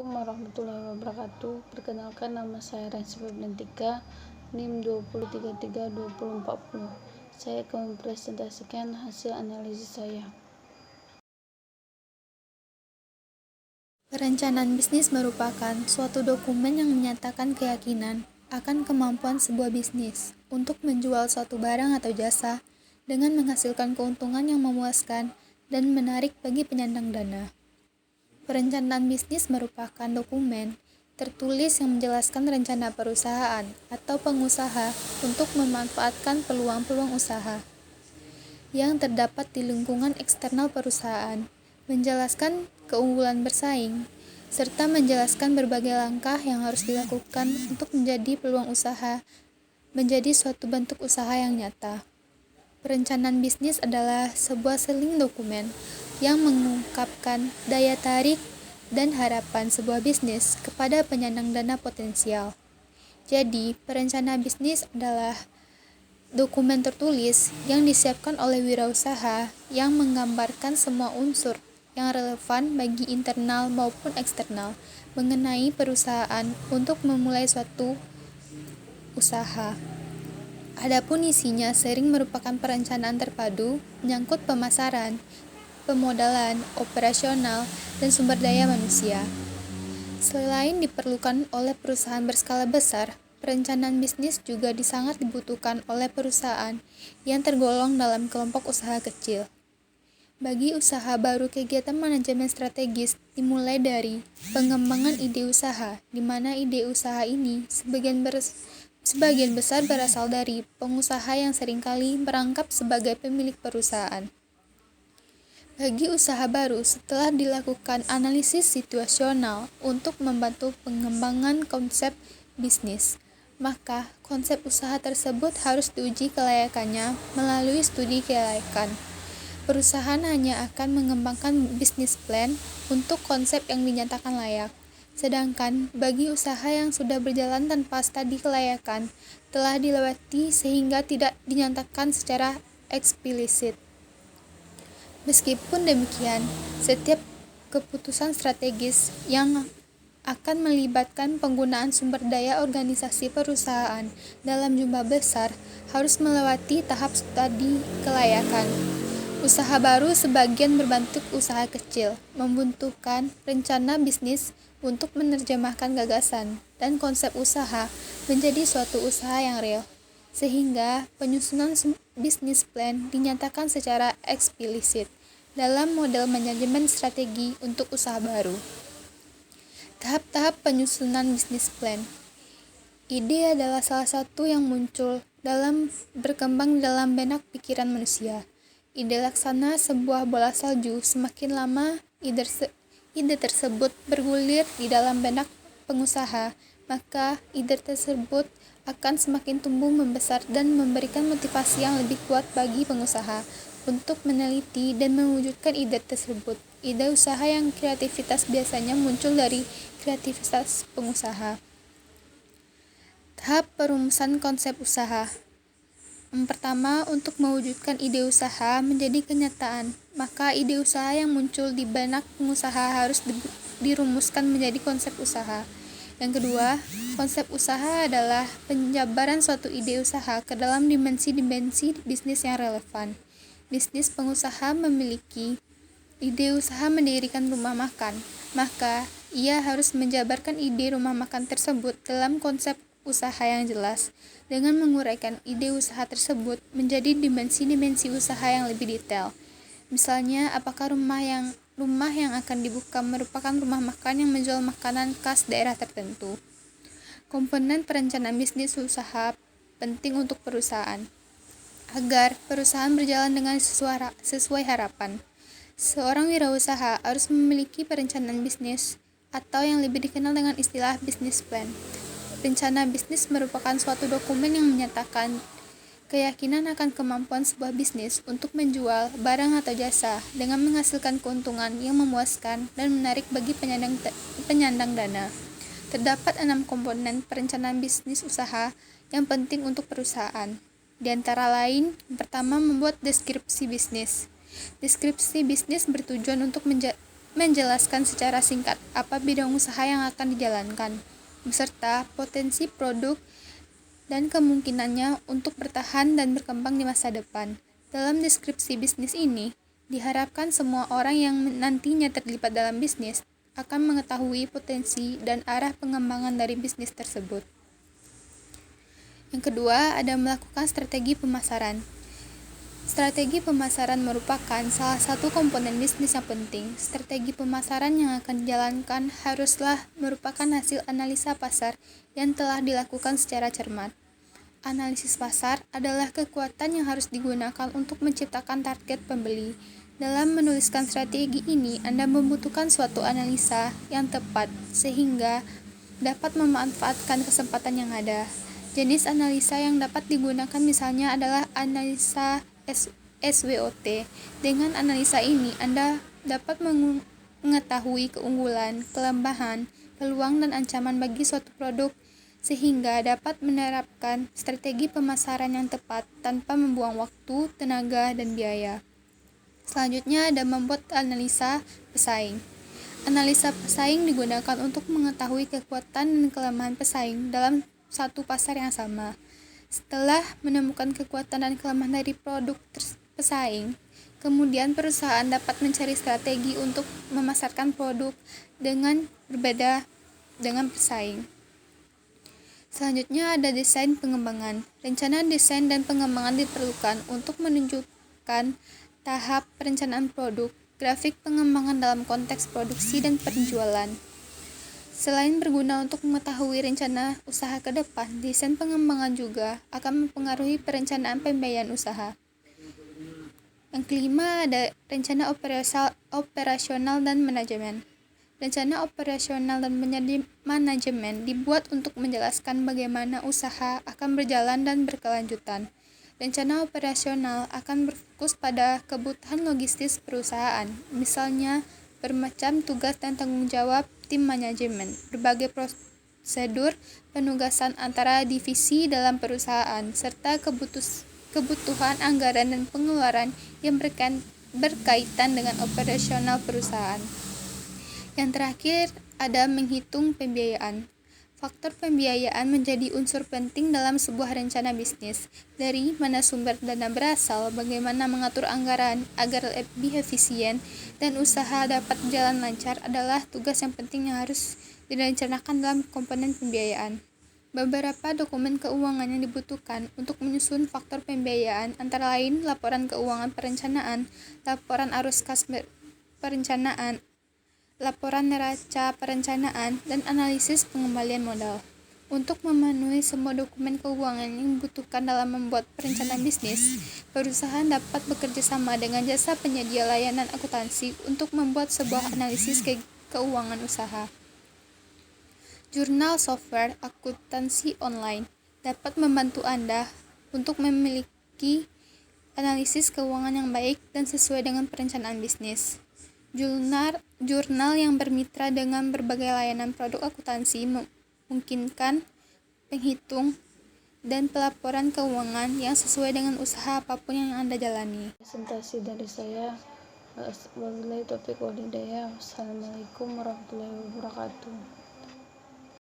Assalamualaikum warahmatullahi wabarakatuh. Perkenalkan, nama saya Rensi Febriantika, NIM 20332040. Saya akan mempresentasikan hasil analisis saya. Perencanaan bisnis merupakan suatu dokumen yang menyatakan keyakinan akan kemampuan sebuah bisnis untuk menjual suatu barang atau jasa dengan menghasilkan keuntungan yang memuaskan dan menarik bagi penyandang dana. Perencanaan bisnis merupakan dokumen tertulis yang menjelaskan rencana perusahaan atau pengusaha untuk memanfaatkan peluang-peluang usaha yang terdapat di lingkungan eksternal perusahaan, menjelaskan keunggulan bersaing, serta menjelaskan berbagai langkah yang harus dilakukan untuk menjadi peluang usaha menjadi suatu bentuk usaha yang nyata. Perencanaan bisnis adalah sebuah seling dokumen yang mengungkapkan daya tarik dan harapan sebuah bisnis kepada penyandang dana potensial. Jadi, perencanaan bisnis adalah dokumen tertulis yang disiapkan oleh wirausaha yang menggambarkan semua unsur yang relevan bagi internal maupun eksternal mengenai perusahaan untuk memulai suatu usaha. Adapun isinya sering merupakan perencanaan terpadu menyangkut pemasaran, pemodalan, operasional, dan sumber daya manusia. Selain diperlukan oleh perusahaan berskala besar, perencanaan bisnis juga sangat dibutuhkan oleh perusahaan yang tergolong dalam kelompok usaha kecil. Bagi usaha baru, kegiatan manajemen strategis dimulai dari pengembangan ide usaha, di mana ide usaha ini sebagian besar berasal dari pengusaha yang seringkali merangkap sebagai pemilik perusahaan. Bagi usaha baru, setelah dilakukan analisis situasional untuk membantu pengembangan konsep bisnis, maka konsep usaha tersebut harus diuji kelayakannya melalui studi kelayakan. Perusahaan hanya akan mengembangkan bisnis plan untuk konsep yang dinyatakan layak. Sedangkan bagi usaha yang sudah berjalan tanpa studi kelayakan telah dilewati sehingga tidak dinyatakan secara eksplisit. Meskipun demikian, setiap keputusan strategis yang akan melibatkan penggunaan sumber daya organisasi perusahaan dalam jumlah besar harus melewati tahap studi kelayakan. Usaha baru sebagian berbentuk usaha kecil, membutuhkan rencana bisnis untuk menerjemahkan gagasan dan konsep usaha menjadi suatu usaha yang real, sehingga penyusunan bisnis plan dinyatakan secara eksplisit dalam model manajemen strategi untuk usaha baru. Tahap-tahap penyusunan bisnis plan. Ide adalah salah satu yang muncul dalam berkembang dalam benak pikiran manusia. Ide laksana sebuah bola salju, semakin lama ide tersebut bergulir di dalam benak pengusaha, maka ide tersebut akan semakin tumbuh membesar dan memberikan motivasi yang lebih kuat bagi pengusaha untuk meneliti dan mewujudkan ide tersebut. Ide usaha yang kreativitas biasanya muncul dari kreativitas pengusaha. Tahap perumusan konsep usaha. Yang pertama, untuk mewujudkan ide usaha menjadi kenyataan, maka ide usaha yang muncul di benak pengusaha harus dirumuskan menjadi konsep usaha. Yang kedua, konsep usaha adalah penjabaran suatu ide usaha ke dalam dimensi-dimensi bisnis yang relevan. Bisnis pengusaha memiliki ide usaha mendirikan rumah makan, maka ia harus menjabarkan ide rumah makan tersebut dalam konsep usaha yang jelas, dengan menguraikan ide usaha tersebut menjadi dimensi-dimensi usaha yang lebih detail. Misalnya, apakah rumah yang akan dibuka merupakan rumah makan yang menjual makanan khas daerah tertentu. Komponen perencanaan bisnis usaha penting untuk perusahaan. Agar perusahaan berjalan dengan sesuai harapan, seorang wirausaha harus memiliki perencanaan bisnis atau yang lebih dikenal dengan istilah bisnis plan. Rencana bisnis merupakan suatu dokumen yang menyatakan keyakinan akan kemampuan sebuah bisnis untuk menjual barang atau jasa dengan menghasilkan keuntungan yang memuaskan dan menarik bagi penyandang dana. Terdapat 6 komponen perencanaan bisnis usaha yang penting untuk perusahaan. Di antara lain, yang pertama, membuat deskripsi bisnis. Deskripsi bisnis bertujuan untuk menjelaskan secara singkat apa bidang usaha yang akan dijalankan, beserta potensi produk dan kemungkinannya untuk bertahan dan berkembang di masa depan. Dalam deskripsi bisnis ini, diharapkan semua orang yang nantinya terlibat dalam bisnis akan mengetahui potensi dan arah pengembangan dari bisnis tersebut. Yang kedua, ada melakukan strategi pemasaran. Strategi pemasaran merupakan salah satu komponen bisnis yang penting. Strategi pemasaran yang akan dijalankan haruslah merupakan hasil analisa pasar yang telah dilakukan secara cermat. Analisis pasar adalah kekuatan yang harus digunakan untuk menciptakan target pembeli. Dalam menuliskan strategi ini, Anda membutuhkan suatu analisa yang tepat sehingga dapat memanfaatkan kesempatan yang ada. Jenis analisa yang dapat digunakan misalnya adalah analisa SWOT. Dengan analisa ini, Anda dapat mengetahui keunggulan, kelemahan, peluang, dan ancaman bagi suatu produk sehingga dapat menerapkan strategi pemasaran yang tepat tanpa membuang waktu, tenaga, dan biaya. Selanjutnya ada membuat analisa pesaing. Analisa pesaing digunakan untuk mengetahui kekuatan dan kelemahan pesaing dalam satu pasar yang sama. Setelah menemukan kekuatan dan kelemahan dari produk pesaing, kemudian perusahaan dapat mencari strategi untuk memasarkan produk dengan berbeda dengan pesaing. Selanjutnya ada desain pengembangan. Rencana desain dan pengembangan diperlukan untuk menunjukkan tahap perencanaan produk, grafik pengembangan dalam konteks produksi dan penjualan. Selain berguna untuk mengetahui rencana usaha ke depan, desain pengembangan juga akan mempengaruhi perencanaan pembiayaan usaha. Yang kelima ada rencana operasional dan manajemen. Rencana operasional dan manajemen dibuat untuk menjelaskan bagaimana usaha akan berjalan dan berkelanjutan. Rencana operasional akan berfokus pada kebutuhan logistis perusahaan, misalnya bermacam tugas dan tanggung jawab tim manajemen, berbagai prosedur penugasan antara divisi dalam perusahaan, serta kebutuhan anggaran dan pengeluaran yang berkaitan dengan operasional perusahaan. Yang terakhir, ada menghitung pembiayaan. Faktor pembiayaan menjadi unsur penting dalam sebuah rencana bisnis. Dari mana sumber dana berasal, bagaimana mengatur anggaran agar lebih efisien, dan usaha dapat berjalan lancar adalah tugas yang penting yang harus direncanakan dalam komponen pembiayaan. Beberapa dokumen keuangan yang dibutuhkan untuk menyusun faktor pembiayaan antara lain laporan keuangan perencanaan, laporan arus kas perencanaan, laporan neraca perencanaan, dan analisis pengembalian modal. Untuk memenuhi semua dokumen keuangan yang dibutuhkan dalam membuat perencanaan bisnis, perusahaan dapat bekerja sama dengan jasa penyedia layanan akuntansi untuk membuat sebuah analisis keuangan usaha. Jurnal software akuntansi online dapat membantu Anda untuk memiliki analisis keuangan yang baik dan sesuai dengan perencanaan bisnis. Jurnal yang bermitra dengan berbagai layanan produk akuntansi memungkinkan penghitung dan pelaporan keuangan yang sesuai dengan usaha apapun yang Anda jalani. Presentasi dari saya. Wabillahi taufiq wal hidayah. Wassalamualaikum warahmatullahi wabarakatuh.